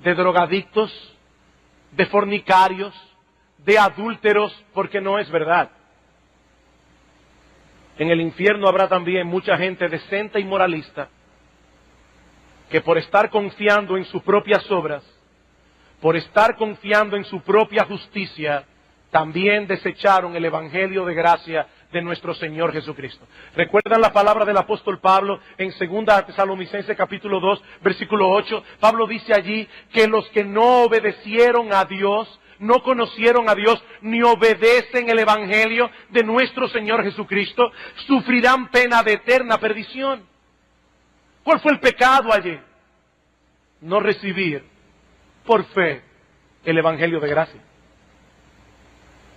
de drogadictos, de fornicarios, de adúlteros, porque no es verdad. En el infierno habrá también mucha gente decente y moralista que por estar confiando en sus propias obras, por estar confiando en su propia justicia, también desecharon el Evangelio de gracia de nuestro Señor Jesucristo. ¿Recuerdan la palabra del apóstol Pablo en 2 Tesalonicenses capítulo 2, versículo 8? Pablo dice allí que los que no obedecieron a Dios, no conocieron a Dios, ni obedecen el Evangelio de nuestro Señor Jesucristo, sufrirán pena de eterna perdición. ¿Cuál fue el pecado allí? No recibir por fe el Evangelio de gracia.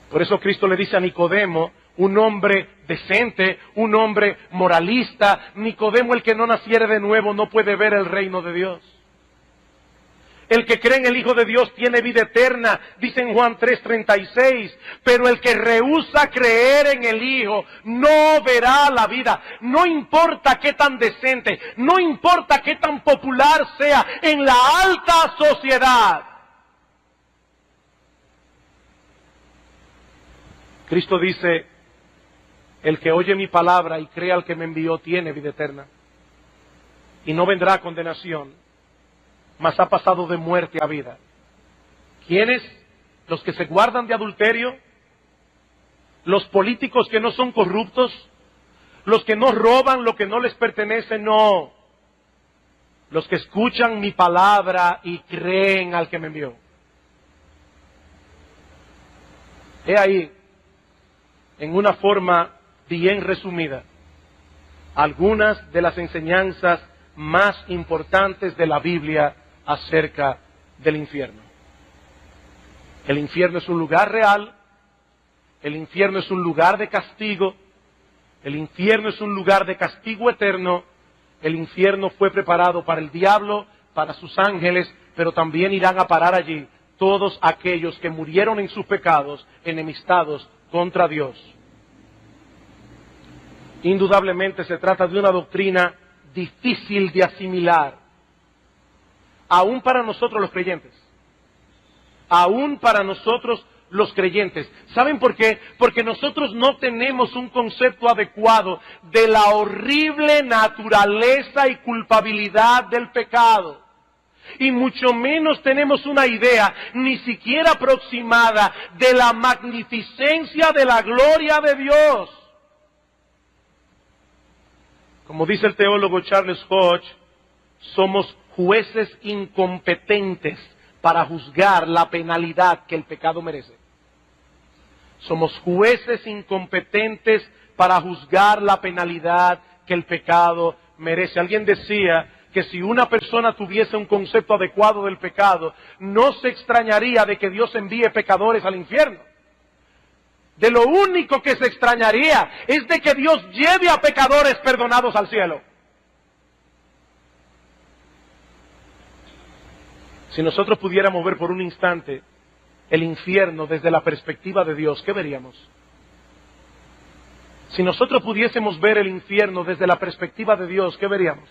Por eso Cristo le dice a Nicodemo, un hombre decente, un hombre moralista, Nicodemo, el que no naciere de nuevo, no puede ver el reino de Dios. El que cree en el Hijo de Dios tiene vida eterna, dice en Juan 3:36, pero el que rehúsa creer en el Hijo no verá la vida. No importa qué tan decente, no importa qué tan popular sea en la alta sociedad. Cristo dice, el que oye mi palabra y cree al que me envió tiene vida eterna y no vendrá a condenación, mas ha pasado de muerte a vida. ¿Quiénes? Los que se guardan de adulterio, los políticos que no son corruptos, los que no roban lo que no les pertenece, no. Los que escuchan mi palabra y creen al que me envió. He ahí, en una forma bien resumida, algunas de las enseñanzas más importantes de la Biblia acerca del infierno. El infierno es un lugar real, el infierno es un lugar de castigo, el infierno es un lugar de castigo eterno, el infierno fue preparado para el diablo, para sus ángeles, pero también irán a parar allí todos aquellos que murieron en sus pecados, enemistados contra Dios. Indudablemente se trata de una doctrina difícil de asimilar, aún para nosotros los creyentes. Aún para nosotros los creyentes. ¿Saben por qué? Porque nosotros no tenemos un concepto adecuado de la horrible naturaleza y culpabilidad del pecado. Y mucho menos tenemos una idea, ni siquiera aproximada, de la magnificencia de la gloria de Dios. Como dice el teólogo Charles Hodge, somos jueces incompetentes para juzgar la penalidad que el pecado merece. Somos jueces incompetentes para juzgar la penalidad que el pecado merece. Alguien decía que si una persona tuviese un concepto adecuado del pecado, no se extrañaría de que Dios envíe pecadores al infierno. De lo único que se extrañaría es de que Dios lleve a pecadores perdonados al cielo. Si nosotros pudiéramos ver por un instante el infierno desde la perspectiva de Dios, ¿qué veríamos? Si nosotros pudiésemos ver el infierno desde la perspectiva de Dios, ¿qué veríamos?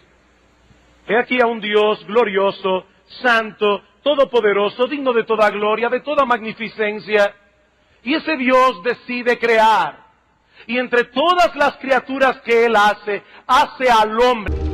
He aquí a un Dios glorioso, santo, todopoderoso, digno de toda gloria, de toda magnificencia. Y ese Dios decide crear. Y entre todas las criaturas que Él hace al hombre.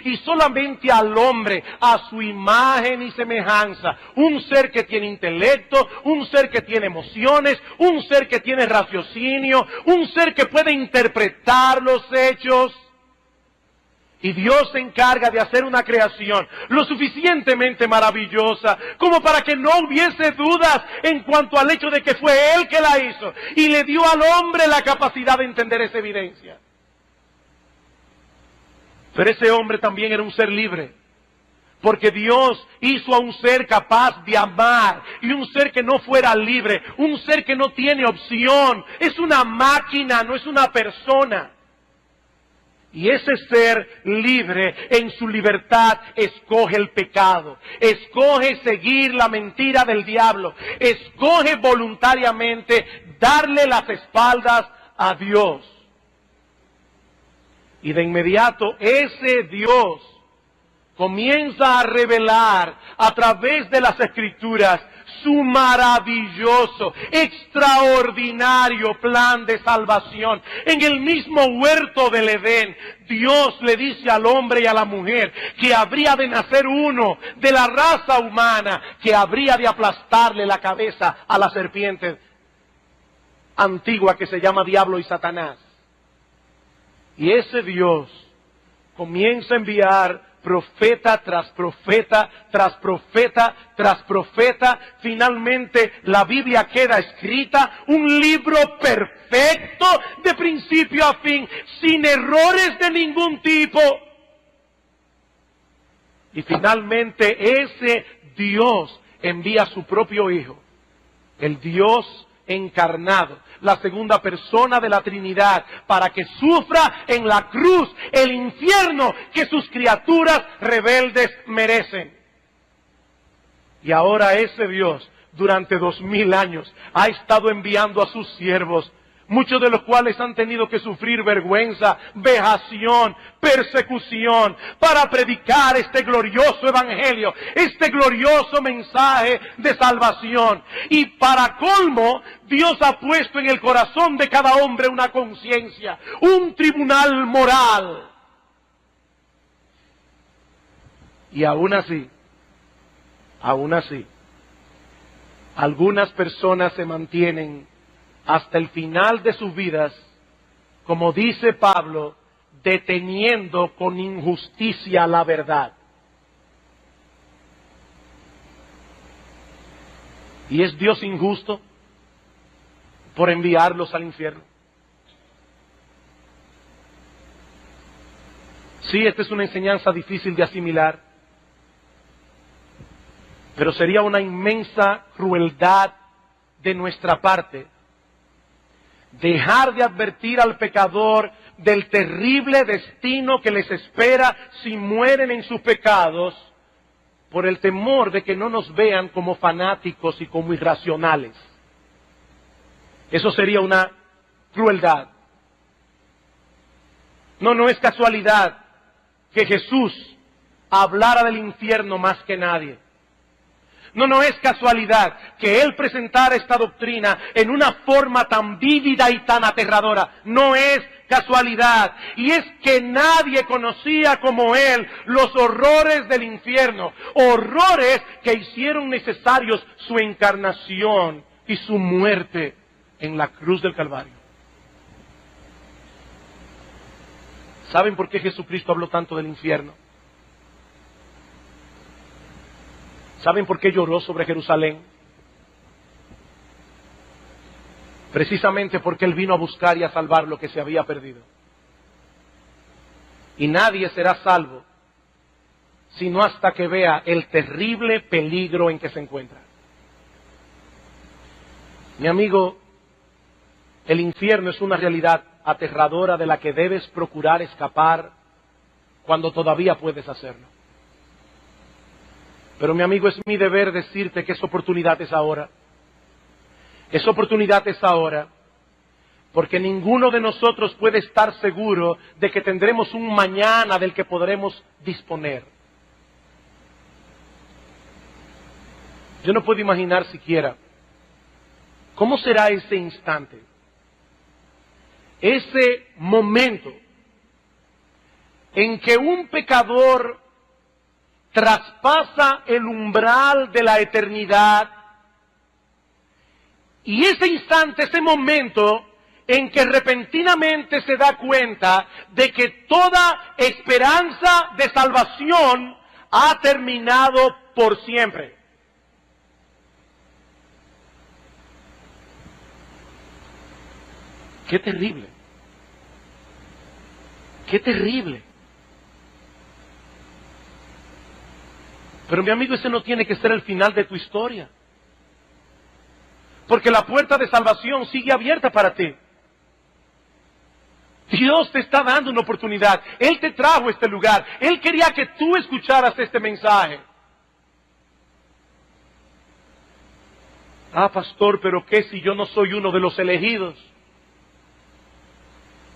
y solamente al hombre a su imagen y semejanza. Un ser que tiene intelecto, un ser que tiene emociones, un ser que tiene raciocinio, un ser que puede interpretar los hechos. Y Dios se encarga de hacer una creación lo suficientemente maravillosa como para que no hubiese dudas en cuanto al hecho de que fue Él que la hizo. Y le dio al hombre la capacidad de entender esa evidencia. Pero ese hombre también era un ser libre. Porque Dios hizo a un ser capaz de amar y un ser que no fuera libre, un ser que no tiene opción. Es una máquina, no es una persona. Y ese ser libre, en su libertad, escoge el pecado, escoge seguir la mentira del diablo, escoge voluntariamente darle las espaldas a Dios. Y de inmediato ese Dios comienza a revelar a través de las Escrituras su maravilloso, extraordinario plan de salvación. En el mismo huerto del Edén, Dios le dice al hombre y a la mujer que habría de nacer uno de la raza humana que habría de aplastarle la cabeza a la serpiente antigua que se llama Diablo y Satanás. Y ese Dios comienza a enviar profeta tras profeta, tras profeta, tras profeta. Finalmente la Biblia queda escrita, un libro perfecto de principio a fin, sin errores de ningún tipo. Y finalmente ese Dios envía a su propio Hijo, el Dios encarnado, la segunda persona de la Trinidad, para que sufra en la cruz el infierno que sus criaturas rebeldes merecen. Y ahora ese Dios, durante 2000 años, ha estado enviando a sus siervos, muchos de los cuales han tenido que sufrir vergüenza, vejación, persecución, para predicar este glorioso evangelio, este glorioso mensaje de salvación. Y para colmo, Dios ha puesto en el corazón de cada hombre una conciencia, un tribunal moral. Y aún así, algunas personas se mantienen hasta el final de sus vidas, como dice Pablo, deteniendo con injusticia la verdad. ¿Y es Dios injusto por enviarlos al infierno? Sí, esta es una enseñanza difícil de asimilar, pero sería una inmensa crueldad de nuestra parte dejar de advertir al pecador del terrible destino que les espera si mueren en sus pecados, por el temor de que no nos vean como fanáticos y como irracionales. Eso sería una crueldad. No es casualidad que Jesús hablara del infierno más que nadie. No es casualidad que Él presentara esta doctrina en una forma tan vívida y tan aterradora. No es casualidad. Y es que nadie conocía como Él los horrores del infierno. Horrores que hicieron necesarios su encarnación y su muerte en la cruz del Calvario. ¿Saben por qué Jesucristo habló tanto del infierno? ¿Saben por qué lloró sobre Jerusalén? Precisamente porque Él vino a buscar y a salvar lo que se había perdido. Y nadie será salvo sino hasta que vea el terrible peligro en que se encuentra. Mi amigo, el infierno es una realidad aterradora de la que debes procurar escapar cuando todavía puedes hacerlo. Pero mi amigo, es mi deber decirte que esa oportunidad es ahora. Esa oportunidad es ahora, porque ninguno de nosotros puede estar seguro de que tendremos un mañana del que podremos disponer. Yo no puedo imaginar siquiera cómo será ese instante, ese momento en que un pecador traspasa el umbral de la eternidad, y ese instante, ese momento en que repentinamente se da cuenta de que toda esperanza de salvación ha terminado por siempre. ¡Qué terrible! ¡Qué terrible! Pero mi amigo, ese no tiene que ser el final de tu historia. Porque la puerta de salvación sigue abierta para ti. Dios te está dando una oportunidad. Él te trajo a este lugar. Él quería que tú escucharas este mensaje. Ah, pastor, pero ¿qué si yo no soy uno de los elegidos?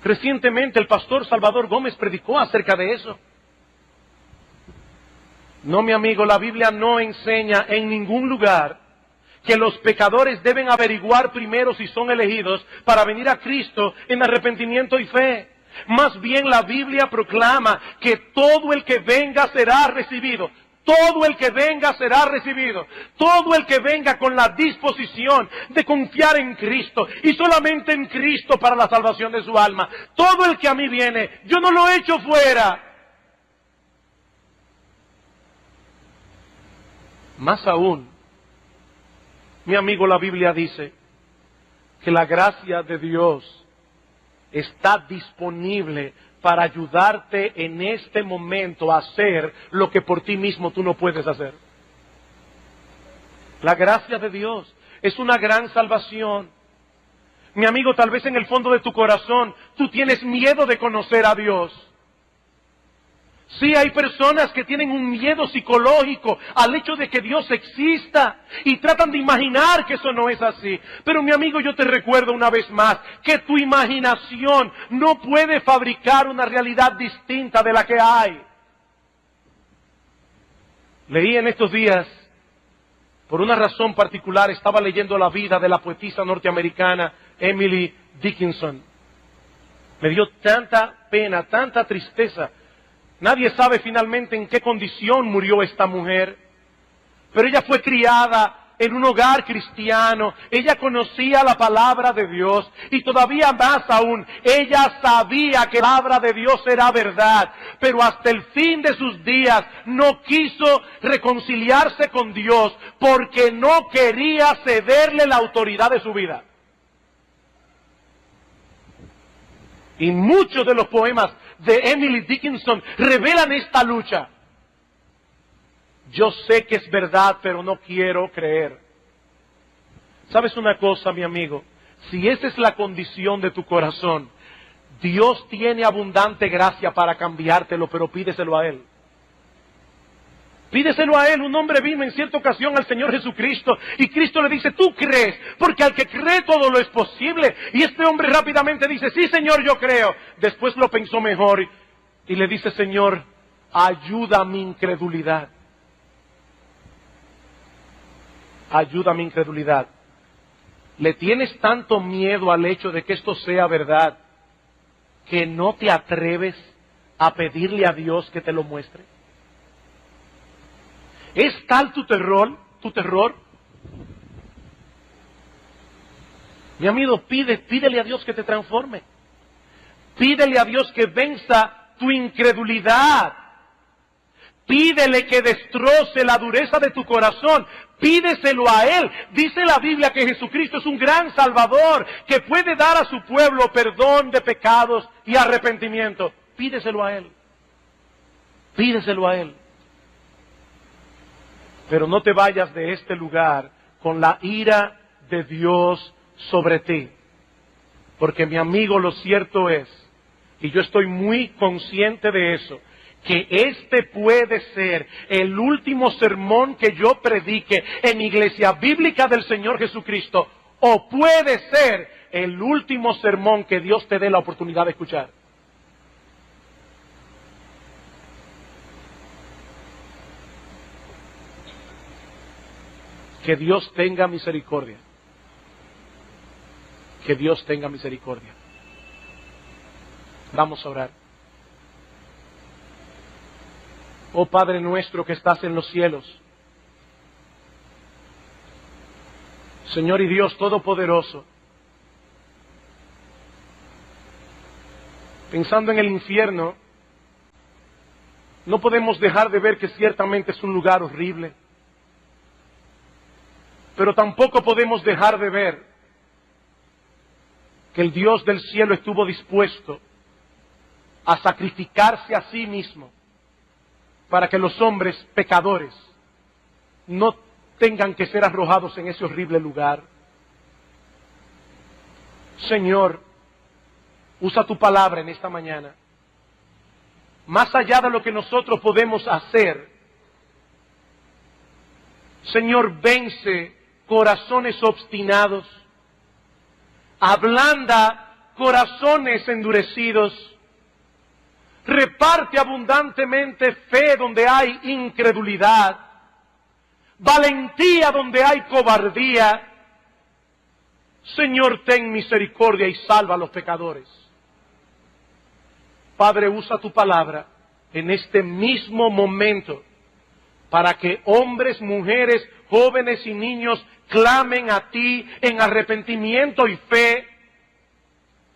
Recientemente el pastor Salvador Gómez predicó acerca de eso. No, mi amigo, la Biblia no enseña en ningún lugar que los pecadores deben averiguar primero si son elegidos para venir a Cristo en arrepentimiento y fe. Más bien la Biblia proclama que todo el que venga será recibido. Todo el que venga será recibido. Todo el que venga con la disposición de confiar en Cristo y solamente en Cristo para la salvación de su alma. Todo el que a mí viene, yo no lo echo fuera. Más aún, mi amigo, la Biblia dice que la gracia de Dios está disponible para ayudarte en este momento a hacer lo que por ti mismo tú no puedes hacer. La gracia de Dios es una gran salvación. Mi amigo, tal vez en el fondo de tu corazón tú tienes miedo de conocer a Dios. Sí, hay personas que tienen un miedo psicológico al hecho de que Dios exista y tratan de imaginar que eso no es así. Pero mi amigo, yo te recuerdo una vez más que tu imaginación no puede fabricar una realidad distinta de la que hay. Leí en estos días, por una razón particular, estaba leyendo la vida de la poetisa norteamericana Emily Dickinson. Me dio tanta pena, tanta tristeza. Nadie sabe finalmente en qué condición murió esta mujer, pero ella fue criada en un hogar cristiano, ella conocía la palabra de Dios y todavía más aún, ella sabía que la palabra de Dios era verdad, pero hasta el fin de sus días no quiso reconciliarse con Dios porque no quería cederle la autoridad de su vida. Y muchos de los poemas de Emily Dickinson revelan esta lucha. Yo sé que es verdad, pero no quiero creer. ¿Sabes una cosa, mi amigo? Si esa es la condición de tu corazón, Dios tiene abundante gracia para cambiártelo, pero pídeselo a Él. Pídeselo a Él. Un hombre vino en cierta ocasión al Señor Jesucristo y Cristo le dice, tú crees, porque al que cree todo lo es posible. Y este hombre rápidamente dice, sí Señor, yo creo. Después lo pensó mejor y le dice, Señor, ayuda a mi incredulidad. Ayuda a mi incredulidad. ¿Le tienes tanto miedo al hecho de que esto sea verdad que no te atreves a pedirle a Dios que te lo muestre? ¿Es tal tu terror? Mi amigo, pídele a Dios que te transforme. Pídele a Dios que venza tu incredulidad. Pídele que destroce la dureza de tu corazón. Pídeselo a Él. Dice la Biblia que Jesucristo es un gran Salvador que puede dar a su pueblo perdón de pecados y arrepentimiento. Pídeselo a Él. Pídeselo a Él. Pero no te vayas de este lugar con la ira de Dios sobre ti. Porque mi amigo, lo cierto es, y yo estoy muy consciente de eso, que este puede ser el último sermón que yo predique en Iglesia Bíblica del Señor Jesucristo, o puede ser el último sermón que Dios te dé la oportunidad de escuchar. Que Dios tenga misericordia. Que Dios tenga misericordia. Vamos a orar. Oh Padre nuestro que estás en los cielos, Señor y Dios Todopoderoso, pensando en el infierno, no podemos dejar de ver que ciertamente es un lugar horrible, pero tampoco podemos dejar de ver que el Dios del cielo estuvo dispuesto a sacrificarse a sí mismo para que los hombres pecadores no tengan que ser arrojados en ese horrible lugar. Señor, usa tu palabra en esta mañana. Más allá de lo que nosotros podemos hacer, Señor, vence corazones obstinados, ablanda corazones endurecidos, reparte abundantemente fe donde hay incredulidad, valentía donde hay cobardía. Señor, ten misericordia y salva a los pecadores. Padre, usa tu palabra en este mismo momento para que hombres, mujeres, jóvenes y niños clamen a ti en arrepentimiento y fe.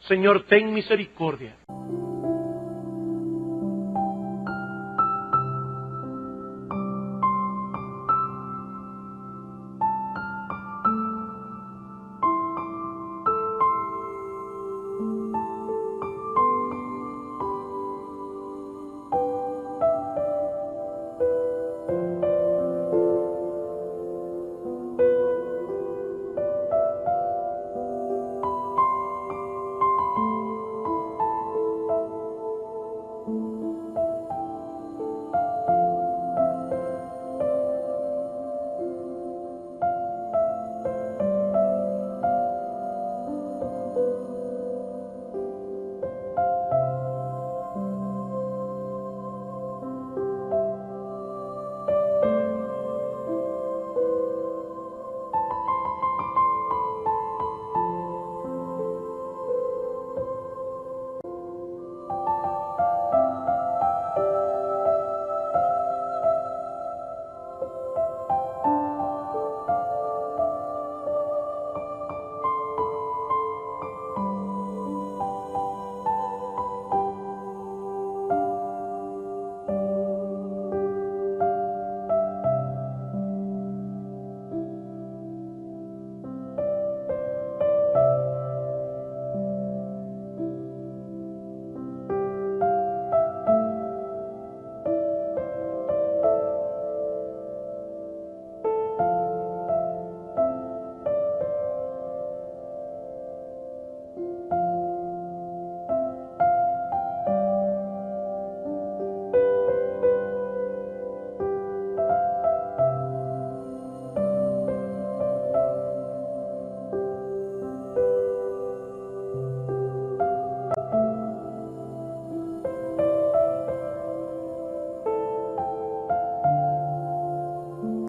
Señor, ten misericordia.